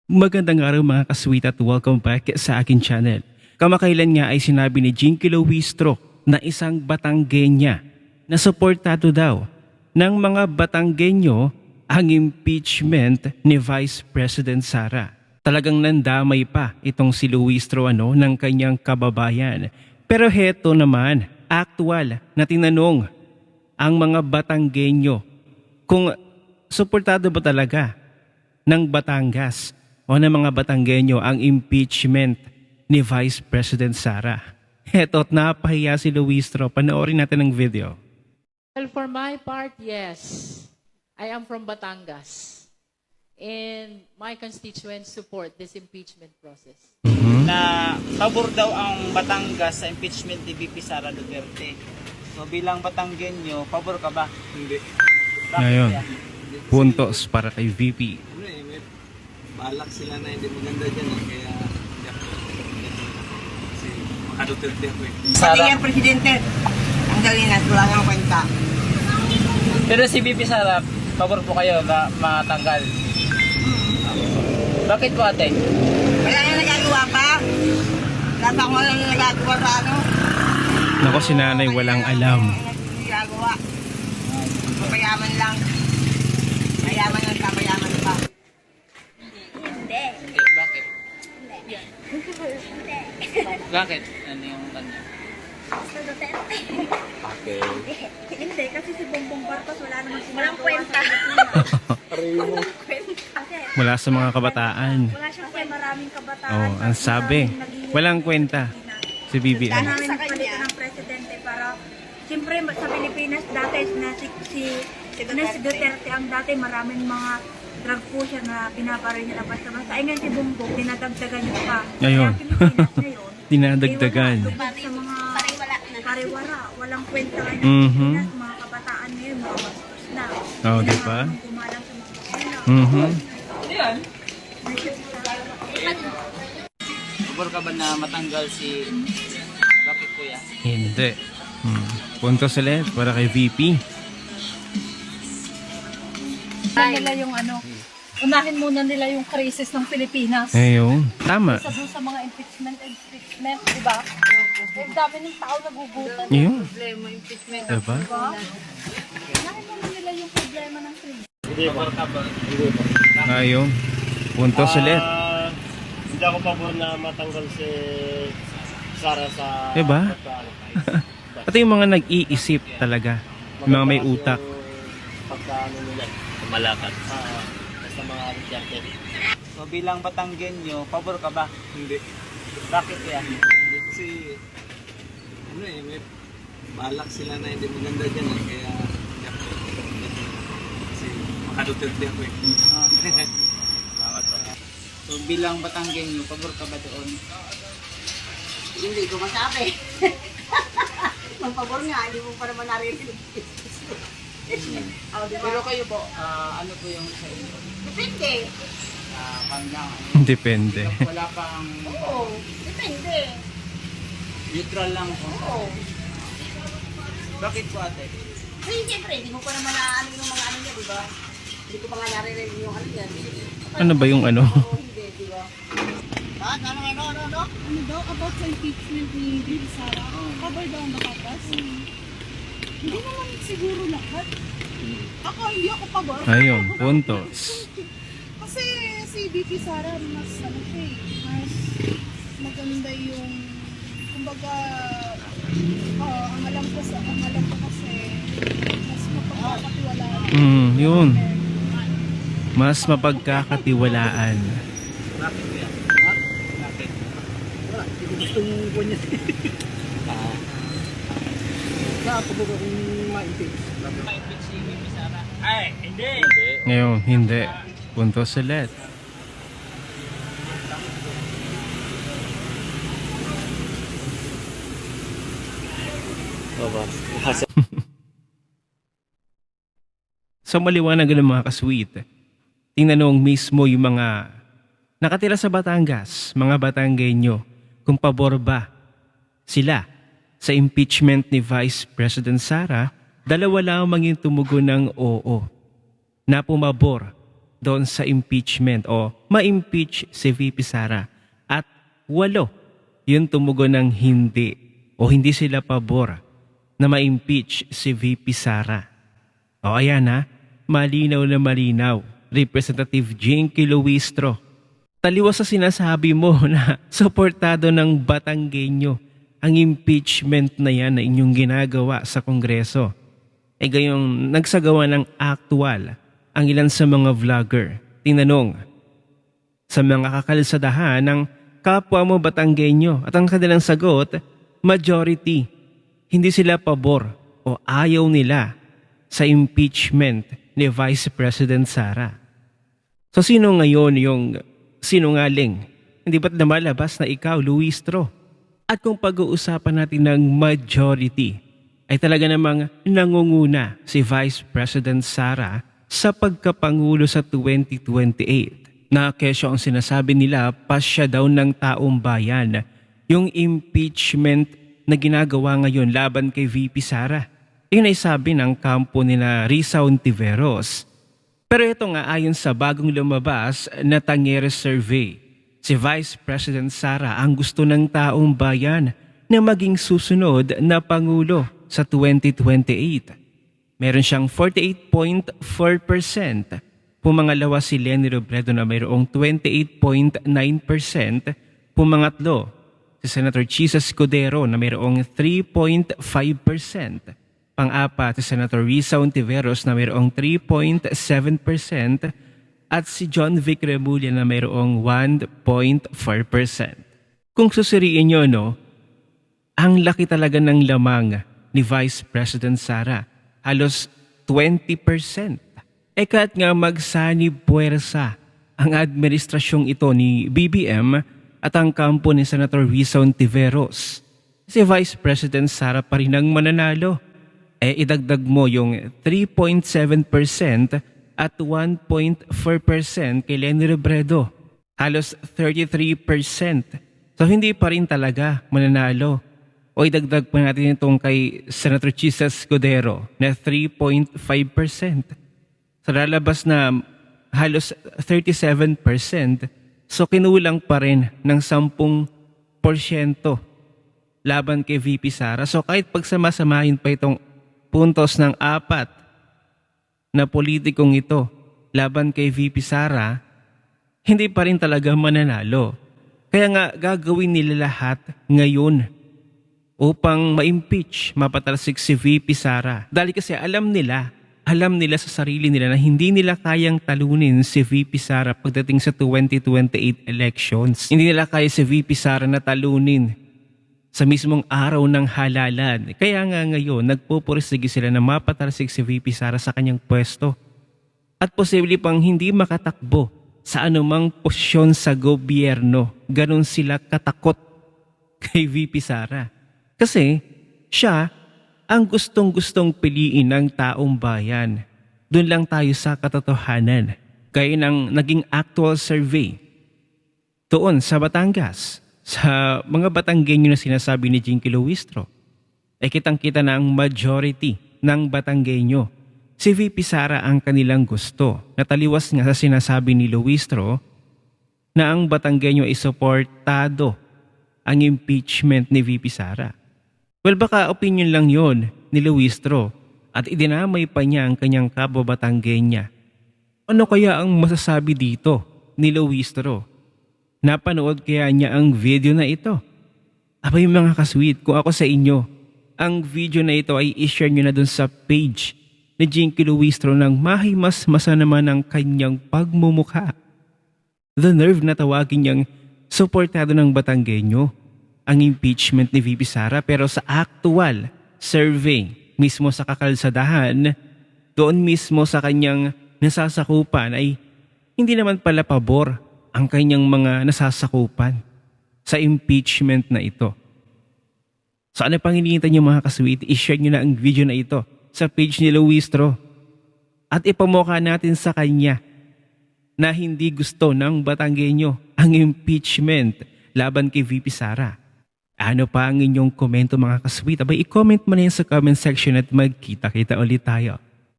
Magandang araw mga kasweet at welcome back sa akin channel. Kamakailan nga ay sinabi ni Jinky Luistro na isang Batanggenya na suportado daw ng mga Batanggenyo ang impeachment ni Vice President Sara. Talagang nandamay pa itong si Luistro ng kanyang kababayan. Pero heto naman, actual na tinanong ang mga Batanggenyo kung suportado ba talaga ng Batangas o ng mga Batanggenyo ang impeachment ni Vice President Sara. Heto't napahiya si Luistro. Panoorin natin ang video. Well, for my part, yes. I am from Batangas. And my constituents support this impeachment process. Na pabor daw ang Batangas sa impeachment ni VP Sara Duterte. So bilang Batanggenyo, pabor ka ba? Hindi. Ngayon, puntos para kay VP. May balak sila na hindi maganda dyan kaya hindi ako kasi makaduterte ako Pati yung presidente, ang Salinas, wala nang kwenta. Pero si VP Sara, pabor po kayo na matanggal. Bakit po ate? Wala na nagagawa pa. Wala pa akong walang nagagawa sa ano. Nako, si nanay walang alam. Nagagawa. Mapayaman lang. Mayaman lang ka, mayaman pa. Hindi. Bakit? Bakit? Ano yung kanya? Sa Duterte. Okay. Hindi, kasi si Bongbong Marcos wala namang walang kwenta. Kasi Mula sa mga kabataan. wala siyang kwenta. Maraming kabataan. Oh, ang sabi, walang kwenta si Kaya BBM. namin palitan ng presidente para siyempre sa Pilipinas dati na si Duterte ang dati maraming mga drug po siya na pinaparoy niya labas sa bansa. Ay ngayon si Bongbong, dinadagdagan niya pa. Ayun. Kaya Pilipinas ngayon, Dinadagdagan. Lubog sa mga pariwara, walang kwenta nga ng Mhm. Pilipinas, mga kabataan ngayon, mga bastos na. Oh, di ba? Gumalang sa mga kasino. Mhm. Pabor ka ba na matanggal si... Bakit kuya? Hindi. Puntos ulit para kay VP. Nila yung unahin muna nila yung krisis ng Pilipinas. Ayun. Tama. Sa dun sa mga impeachment, di ba? Ang dami ng tao nagugutan. Ayun. Problema, impeachment. Diba? Diba? Unahin muna nila yung problema ng krisis. Pabor ka ba? Ayun. Puntos ulit. Hindi ako pabor na matanggal si Sara sa Diba? Ito yung mga nag-iisip talaga. Yung mga may utak. pagkaano nila. Malakat. Basta mga rejected. So bilang Batanggenyo, pabor ka ba? Hindi. Bakit kuya? Hindi kasi may balak sila na hindi maganda dyan kaya hindi ako kasi makaduterte ako Salamat po. So bilang Batanggenyo, pabor ka ba doon? Hindi ko masabi. Magpabor nga, hindi mo pa naman naririnig. Pero kayo po, ano po yung sa inyo? Depende. Kanya, Depende. wala pang Oo, depende. neutral lang po. Oo. Bakit po ate? Kasi siyempre, hindi mo pa naman naano yung mga ano niya, di ba? Hindi ko pa nga naririnig yung ano niya. Ano ba yung ano? Oo, hindi, di ba? Ano? Ano daw about sa impeachment ni Bibi Sara? Cover daw ang Batangas? Hindi naman siguro lahat. Ako, hindi ako pabor. Ayun. Puntos. Kasi si Bibi Sara mas mas maganda yung kumbaga ang alam ko kasi mas mapagkakatiwalaan. Yun. Mas mapagkakatiwalaan. Bakit kuya? Bakit? gusto mong kuha niya nakapabog akong ma-impeach. Ma-impeach si VP Sara? Ay, hindi! Ngayon, hindi. Puntos ulit. So maliwanag ng mga kasweet. Tinanong mismo yung mga nakatira sa Batangas, mga Batanggenyo, kung pabor ba sila sa impeachment ni Vice President Sara. Dalawa lamang yung tumugon ng oo, na pumabor doon sa impeachment o ma-impeach si VP Sara at 8 yung tumugon ng hindi o hindi sila pabor na ma-impeach si VP Sara. O ayan ha, malinaw na malinaw, Representative Jinky Luistro. Taliwas sa sinasabi mo na suportado ng Batanggenyo ang impeachment na yan na inyong ginagawa sa Kongreso. E gayong nagsagawa ng actual ang ilan sa mga vlogger. Tinanong sa mga kakalsadahan ng kapwa mo Batanggenyo at ang kanilang sagot, majority, hindi sila pabor o ayaw nila sa impeachment ni Vice President Sara. So sino ngayon yung sinungaling? Hindi ba't namalabas na ikaw, Luistro? At kung pag-uusapan natin ng majority, ay talaga namang nangunguna si Vice President Sara sa pagkapangulo sa 2028 na kesyo ang sinasabi nila pasya daw ng taong bayan yung impeachment na ginagawa ngayon laban kay VP Sara. Yun ay sabi ng kampo nila Risa Ontiveros. Pero ito nga ayon sa bagong lumabas na Tangeres Survey, si Vice President Sara ang gusto ng taong bayan na maging susunod na Pangulo sa 2028. Meron siyang 48.4%. Pumangalawa si Leni Robredo na mayroong 28.9%. Pumangatlo si Senator Chisa Escudero na mayroong 3.5%. Pang-apat si Senator Risa Ontiveros na mayroong 3.7%. At si John Vic Remulla na mayroong 1.4%. Kung susuriin nyo, no, ang laki talaga ng lamang ni Vice President Sara. Halos 20%. Kahit nga magsanib puwersa ang administrasyong ito ni BBM at ang kampo ni Senator Risa Ontiveros, si Vice President Sara pa rin ang mananalo. Idagdag mo yung 3.7% at 1.4% kay Leni Robredo. Halos 33%. So hindi pa rin talaga mananalo. O idagdag pa natin itong kay Senator Chisa Escudero na 3.5%. So lalabas na halos 37%. So kinulang pa rin ng 10% laban kay VP Sara. So kahit pagsamasamahin pa itong puntos ng 4 na politikong ito laban kay VP Sara, hindi pa rin talaga mananalo. Kaya nga gagawin nila lahat ngayon upang ma-impeach, mapatalsik si VP Sara. Dahil kasi alam nila sa sarili nila na hindi nila kayang talunin si VP Sara pagdating sa 2028 elections. Hindi nila kaya si VP Sara na talunin sa mismong araw ng halalan. Kaya nga ngayon, nagpupursige sila na mapatalsik si VP Sara sa kanyang pwesto. At posible pang hindi makatakbo sa anumang posisyon sa gobyerno. Ganon sila katakot kay VP Sara. Kasi siya ang gustong-gustong piliin ng taong bayan. Doon lang tayo sa katotohanan. Gaya ng naging actual survey doon sa Batangas. Sa mga Batanggenyo na sinasabi ni Jinky Luistro, kitang-kita na ang majority ng Batanggenyo. Si VP Sara ang kanilang gusto. Nataliwas nga sa sinasabi ni Luistro na ang Batanggenyo ay suportado ang impeachment ni VP Sara. Well, baka opinion lang yon ni Luistro at idinamay pa niya ang kanyang kapwa Batanggenya. Ano kaya ang masasabi dito ni Luistro? Napanood kaya niya ang video na ito? Abay mga kasweet, kung ako sa inyo, ang video na ito ay i-share nyo na dun sa page ni Jinky Luistro nang mahimas-masa naman ang kanyang pagmumukha. The nerve na tawagin niyang suportado ng Batanggenyo ang impeachment ni VP Sara, pero sa actual survey mismo sa kakalsadahan, doon mismo sa kanyang nasasakupan ay hindi naman pala pabor ang kanyang mga nasasakupan sa impeachment na ito. So ano pang hinihintay niyo mga kasweet? I-share niyo na ang video na ito sa page ni Luistro at ipamukha natin sa kanya na hindi gusto ng Batanggenyo ang impeachment laban kay VP Sara. Ano pa ang inyong komento mga kasweet? Abay, i-comment mo na yan sa comment section at magkita-kita ulit tayo.